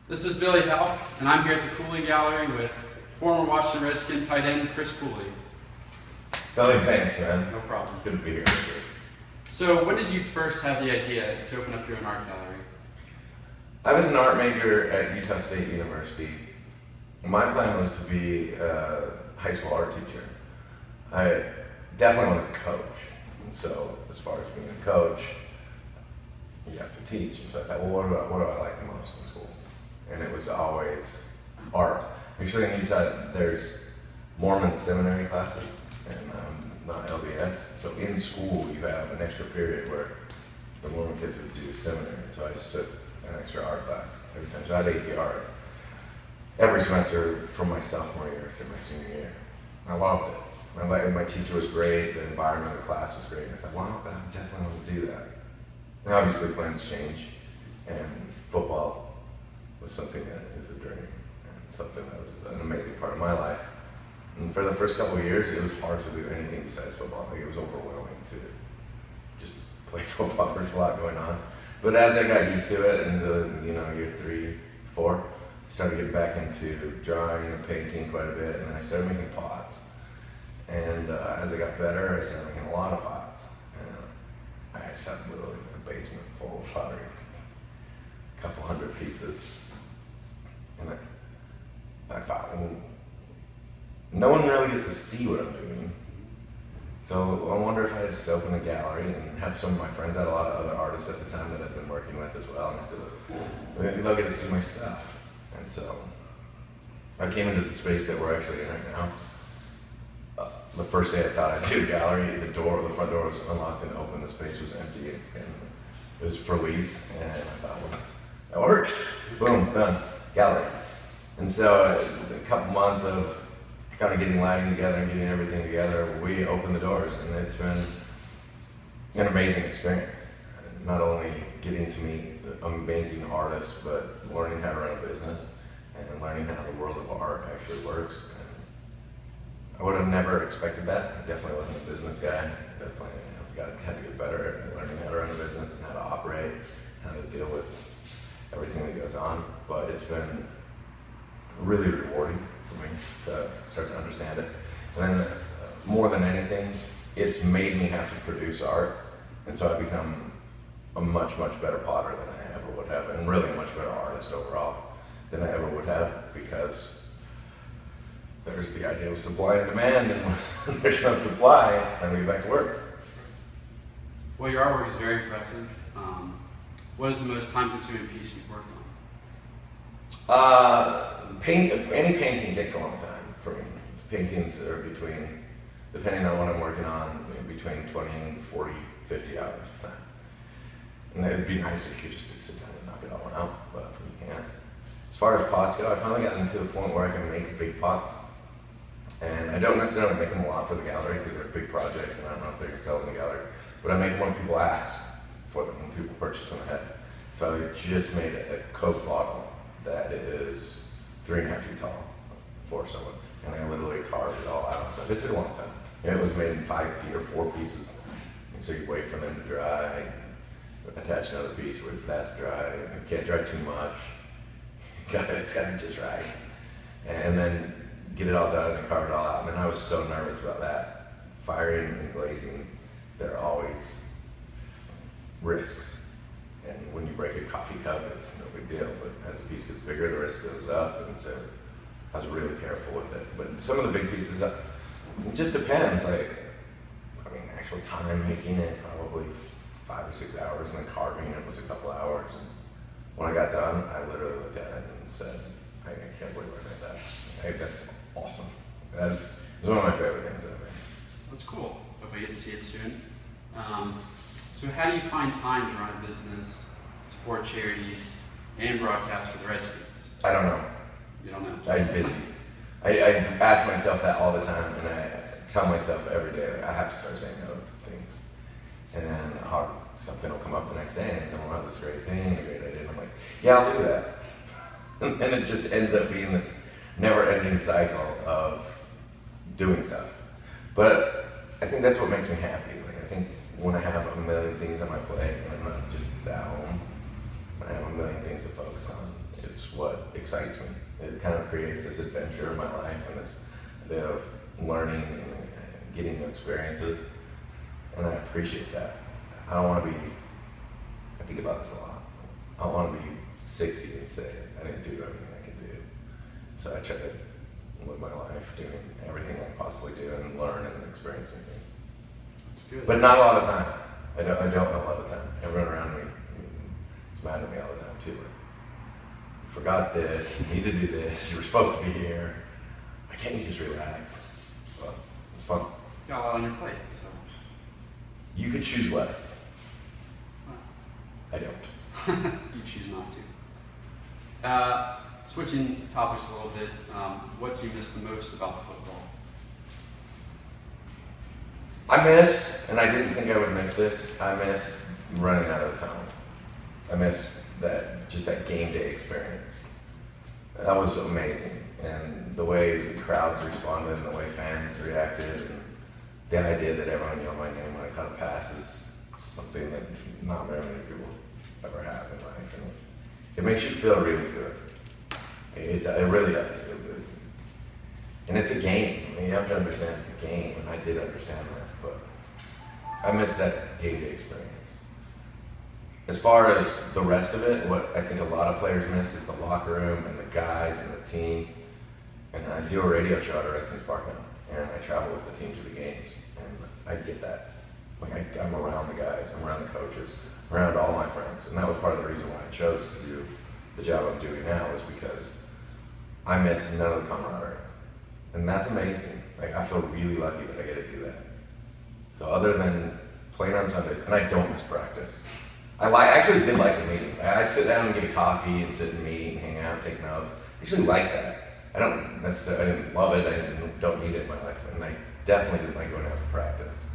This is Billy Houck, and I'm here at the Cooley Gallery with former Washington Redskins tight end Chris Cooley. Billy, thanks, man. No problem. It's good to be here with you. So, when did you first have the idea to open up your own art gallery? I was an art major at Utah State University. My plan was to be a high school art teacher. I definitely wanted to coach. And so, as far as being a coach, you have to teach. And so I thought, well, what do I like the most in school? And it was always art. Actually, in Utah, there's Mormon seminary classes, and not LDS. So in school, you have an extra period where the Mormon kids would do seminary. So I just took an extra art class every time. So I had AP art every semester from my sophomore year through my senior year. I loved it. My teacher was great. The environment of the class was great. And I thought, wow, I definitely want to do that. And obviously, plans change, and football was something that is a dream, and something that was an amazing part of my life. And for the first couple of years, it was hard to do anything besides football. Like, it was overwhelming to just play football. There's a lot going on. But as I got used to it, and year 3, 4, I started getting back into drawing and painting quite a bit, and then I started making pots. And as I got better, I started making a lot of pots. And I just had literally a basement full of pottery, a couple hundred pieces. And I thought, well, no one really gets to see what I'm doing. So I wonder if I just open a gallery and have some of my friends, I had a lot of other artists at the time that I've been working with as well. And I said, maybe they'll get to see my stuff. And so I came into the space that we're actually in right now. The first day I thought I'd do a gallery, the front door was unlocked and open, the space was empty, and it was for lease. And I thought, well, that works. Boom, done. Gallery. And so a couple months of kind of getting lighting together and getting everything together, we opened the doors, and it's been an amazing experience. Not only getting to meet amazing artists, but learning how to run a business and learning how the world of art actually works. And I would have never expected that. I definitely wasn't a business guy. Definitely had to get better at learning how to run a business and how to operate, how to deal with everything that goes on. But it's been really rewarding for me to start to understand it. And then more than anything, it's made me have to produce art. And so I've become a much, much better potter than I ever would have, and really a much better artist overall than I ever would have, because there's the idea of supply and demand, and when there's no supply, it's time to get back to work. Well, your artwork is very impressive. What is the most time-consuming piece you've worked on? Any painting takes a long time for me. Paintings are between, depending on what I'm working on, between 20 and 40, 50 hours of time. And it'd be nice if you could just sit down and knock it all out, but you can't. As far as pots go, I finally gotten to the point where I can make big pots. And I don't necessarily make them a lot for the gallery because they're big projects and I don't know if they're going to sell in the gallery. But I make them when people ask for them, when people purchase them ahead. So I just made a Coke bottle that is 3.5 feet tall for someone. And I literally carved it all out. So it took a long time. And it was made in 5 feet or 4 pieces. And so you wait for them to dry, attach another piece, wait for that to dry. You can't dry too much. It's got to just right. And then get it all done and carve it all out. And I was so nervous about that. Firing and glazing, there are always risks. And when you break a coffee cup, it's no big deal. But as the piece gets bigger, the risk goes up. And so I was really careful with it. But some of the big pieces, it just depends. Actual time making it, probably 5 or 6 hours, and then carving it was a couple hours. And when I got done, I literally looked at it and said, I can't believe I made that. That's awesome. It's one of my favorite things that I've made. That's cool. Hope I get to see it soon. So how do you find time to run a business, support charities, and broadcast for the Redskins? I don't know. You don't know? I'm busy. I ask myself that all the time, and I tell myself every day, I have to start saying no to things. And then something will come up the next day, and someone will have this great thing, a great idea, and I'm like, yeah, I'll do that. And it just ends up being this never-ending cycle of doing stuff. But I think that's what makes me happy. I think when I have a million things on my plate, and I'm not just at home, when I have a million things to focus on, it's what excites me. It kind of creates this adventure in my life and this idea of learning and getting new experiences, and I appreciate that. I don't want to be, I think about this a lot, I don't want to be 60 and say, I didn't do everything I could do. So I try to live my life doing everything I can possibly do and learn and experience new things. That's good. But not a lot of time. I don't have a lot of time. Everyone around me is mad at me all the time too. Like, you forgot this, you need to do this, you were supposed to be here. Why can't you just relax? Well, it's fun. You got a lot on your plate, so. You could choose less. I don't. You choose not to. Switching topics a little bit, what do you miss the most about football? I miss, and I didn't think I would miss this, I miss running out of town. I miss that game day experience. That was amazing. And the way the crowds responded and the way fans reacted, and the idea that everyone yelled my name when I caught a pass is something that not very many people ever have in life. And it makes you feel really good. It really does feel good. And it's a game. I mean, you have to understand it's a game, and I did understand that, but I miss that game day experience. As far as the rest of it, what I think a lot of players miss is the locker room and the guys and the team. And I do a radio show at a Redskins Park now, and I travel with the team to the games, and I get that. Like I'm around the guys, I'm around the coaches, I'm around all my friends, and that was part of the reason why I chose to do the job I'm doing now, is because I miss none of the camaraderie, and that's amazing. Like I feel really lucky that I get to do that. So other than playing on Sundays, and I don't miss practice. I actually did like the meetings. I'd sit down and get a coffee and sit and meet and hang out, take notes. I actually like that. I don't necessarily, I didn't love it, I don't need it in my life, and I definitely didn't like going out to practice.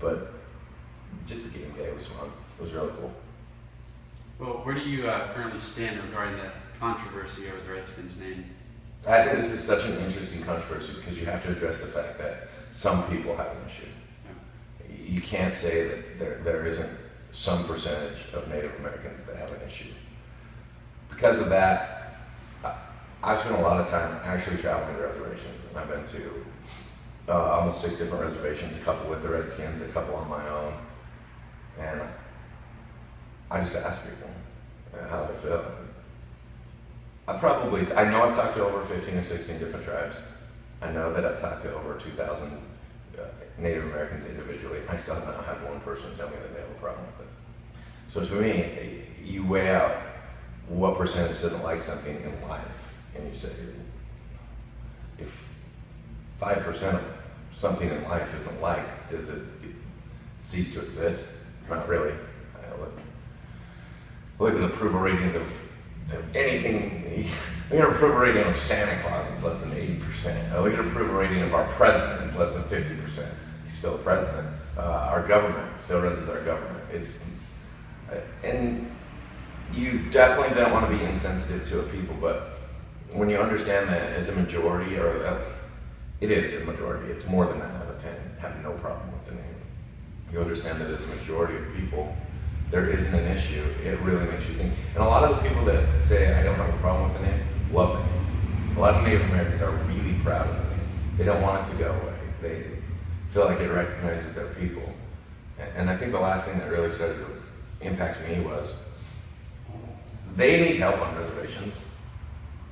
But just the game day was fun. It was really cool. Well, where do you currently stand regarding the controversy over the Redskins name? I think this is such an interesting controversy because you have to address the fact that some people have an issue. Yeah. You can't say that there isn't some percentage of Native Americans that have an issue. Because of that, I've spent a lot of time actually traveling to reservations, and I've been to almost 6 different reservations, a couple with the Redskins, a couple on my own, and I just ask people how they feel. I know I've talked to over 15 or 16 different tribes. I know that I've talked to over 2,000 Native Americans individually. I still have not had one person tell me that they have a problem with it. So to me, you weigh out what percentage doesn't like something in life, and you say, if 5% of something in life isn't liked, does it cease to exist? Not really. Look at the approval ratings of anything. Look at approval rating of Santa Claus, it's less than 80%. Look at approval rating of our president, it's less than 50%. He's still the president. Our government still runs as our government. And you definitely don't want to be insensitive to a people, but when you understand that as a majority, or it is a majority, it's more than 9 out of 10 have no problem with the name. You understand that as a majority of people, there isn't an issue. It really makes you think. And a lot of the people that say I don't have a problem with the name love the name. A lot of Native Americans are really proud of the name. They don't want it to go away. They feel like it recognizes their people. And I think the last thing that really started to impact me was they need help on reservations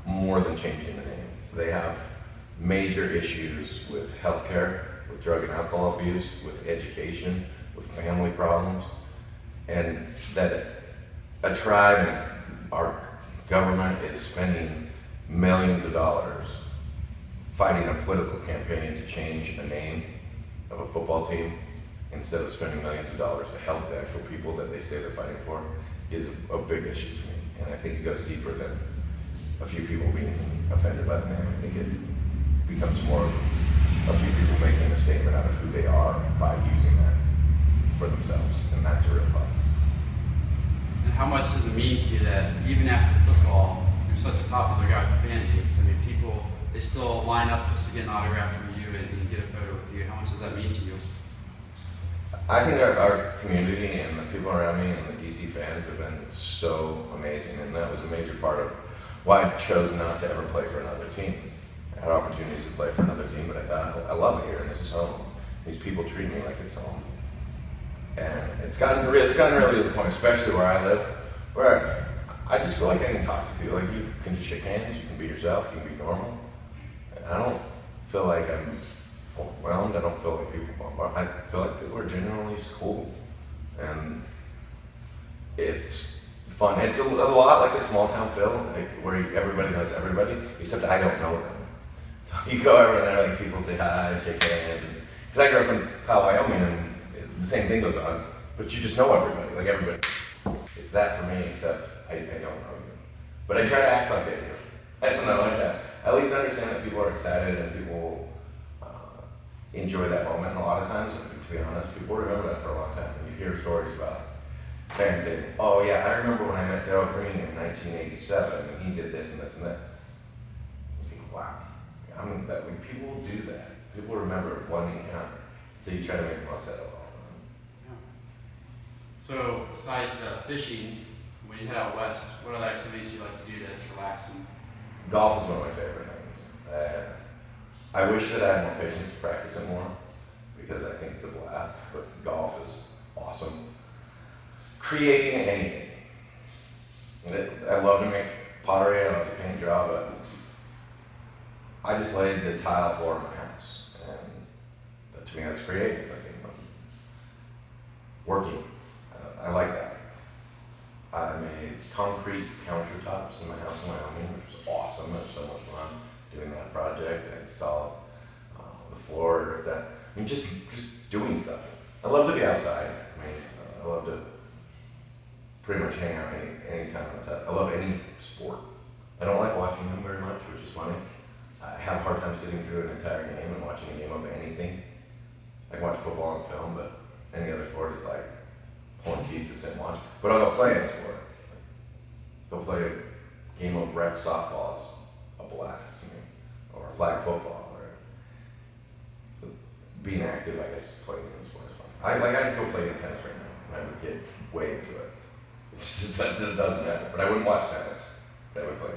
more than changing the name. They have major issues with healthcare, with drug and alcohol abuse, with education, with family problems, and that a tribe and our government is spending millions of dollars fighting a political campaign to change the name of a football team instead of spending millions of dollars to help the actual people that they say they're fighting for is a big issue to me. And I think it goes deeper than a few people being offended by the name. I think it becomes more of a few people making a statement out of who they are by using that for themselves, and that's a real problem. And how much does it mean to you that even after football, you're such a popular guy with the fan base? I mean, people, they still line up just to get an autograph from you and get a photo with you. How much does that mean to you? I think our community and the people around me and the DC fans have been so amazing, and that was a major part of why I chose not to ever play for another team. I had opportunities to play for another team, but I thought, I love it here, and this is home. These people treat me like it's home. And it's gotten really to the point, especially where I live, where I just feel like I can talk to people. Like, you can just shake hands, you can be yourself, you can be normal. And I don't feel like I'm overwhelmed. I don't feel like people bombard. I feel like people are genuinely just cool. And it's fun. It's a lot like a small town feel, like, where everybody knows everybody, except I don't know them. So you go over there, like, people say hi, shake hands. Because I grew up in Powell, Wyoming, and the same thing goes on, but you just know everybody, like everybody. It's that for me, except I don't know you. But I try to act like I do. I don't know, I try to at least understand that people are excited and people enjoy that moment. And a lot of times, to be honest, people remember that for a long time. And you hear stories about fans saying, oh yeah, I remember when I met Darryl Green in 1987, and he did this and this and this. You think, wow, people will do that. People remember one encounter. So you try to make the most out of it all. So besides fishing, when you head out west, what other activities do you like to do that's relaxing? Golf is one of my favorite things. I wish that I had more patience to practice it more, because I think it's a blast, but golf is awesome. Creating anything. I love to make pottery, I love to paint, draw, but I just laid the tile floor in my house, and to me that's creative. It's like working. I like that. I made concrete countertops in my house in Wyoming, which was awesome. It was so much fun doing that project. I installed the floor. Just doing stuff. I love to be outside. I love to pretty much hang out any time outside. I love any sport. I don't like watching them very much, which is funny. I have a hard time sitting through an entire game and watching a game of anything. I can watch football on film, but any other sport is like pulling teeth to sit and watch. But I'll go play any sport. Go play a game of rec softball is a blast to me, or flag football, or being active. I guess playing any sport is fun. I'd go play tennis right now, and I would get way into it. It just doesn't matter. But I wouldn't watch tennis. But I would play.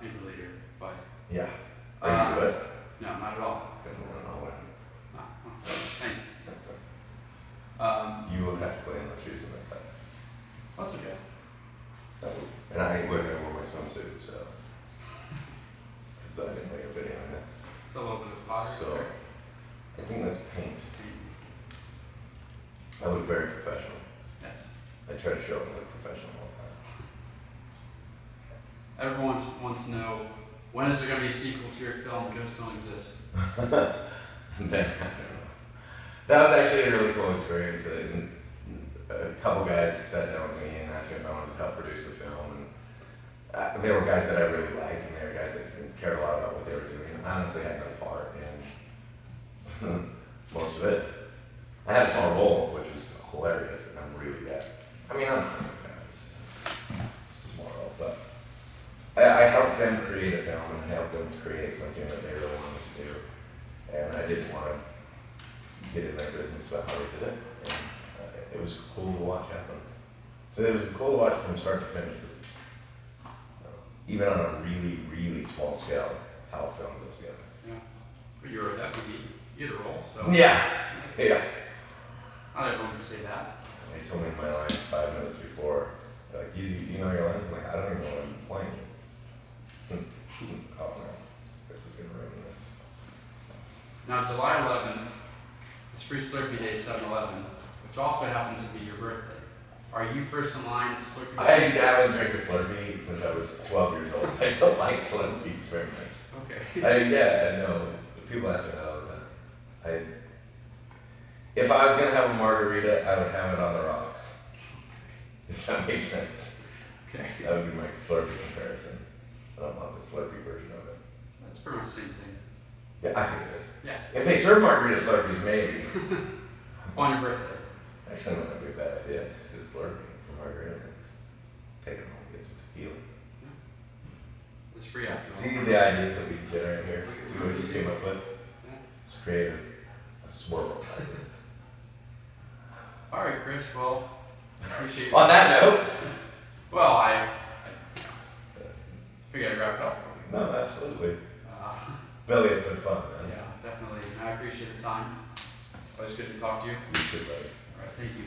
Maybe later, but yeah. Are you good? No, not at all. No. Thank you. You will have to play in those shoes in that class. That's okay. And I wear my swimsuit, so. Because I didn't make a video on this. It's a little bit of pottery. So, I think that's paint. I look very professional. Yes. I try to show up like professional all the time. Everyone wants to know, when is there going to be a sequel to your film, Ghosts Don't Exist? I don't know. That was actually a really cool experience. A couple guys sat down with me and asked me if I wanted to help produce the film. And they were guys that I really liked, and they were guys that cared a lot about what they were doing. I honestly had no part in most of it. I had a small role, which was hilarious, and I'm really bad. I'm small role, but I helped them create a film, and I helped them create something that they really wanted to do. And I didn't want to get in their business about how they did it. And it was cool to watch happen. So it was cool to watch from start to finish. Even on a really, really small scale, how a film goes together. Yeah. But you were definitely you had a role, so. Yeah. Not everyone can say that. They told me my lines 5 minutes before. They're like, you know your lines? I'm like, I don't even know what I'm playing. Oh no, this is gonna ruin this. Now, July 11th is Free Slurpee Day at 7-Eleven, which also happens to be your birthday. Are you first in line for Slurpee I Day? haven't drank a Slurpee since I was 12 years old. I don't like Slurpees very much. Okay. I know. People ask me that all the time. If I was gonna have a margarita, I would have it on the rocks. If that makes sense. Okay. That would be my Slurpee comparison. I don't want the Slurpee version of it. That's pretty much the same thing. Yeah, I think it is. Yeah. If they serve margarita Slurpees, maybe. On your birthday. Actually, that would be a bad idea. Just get a Slurpee for margarita. Just take it home, get some tequila. It's free after all. See the ideas that we generate here? See what we just came up with? Yeah. Just create a swirl. All right, Chris. Well, I appreciate it. On that note, Well, I We gotta wrap it up. No, absolutely. Uh, Billy, it's been fun, man. yeah, definitely. I appreciate the time. Always good to talk to you. You too, buddy. All right, thank you.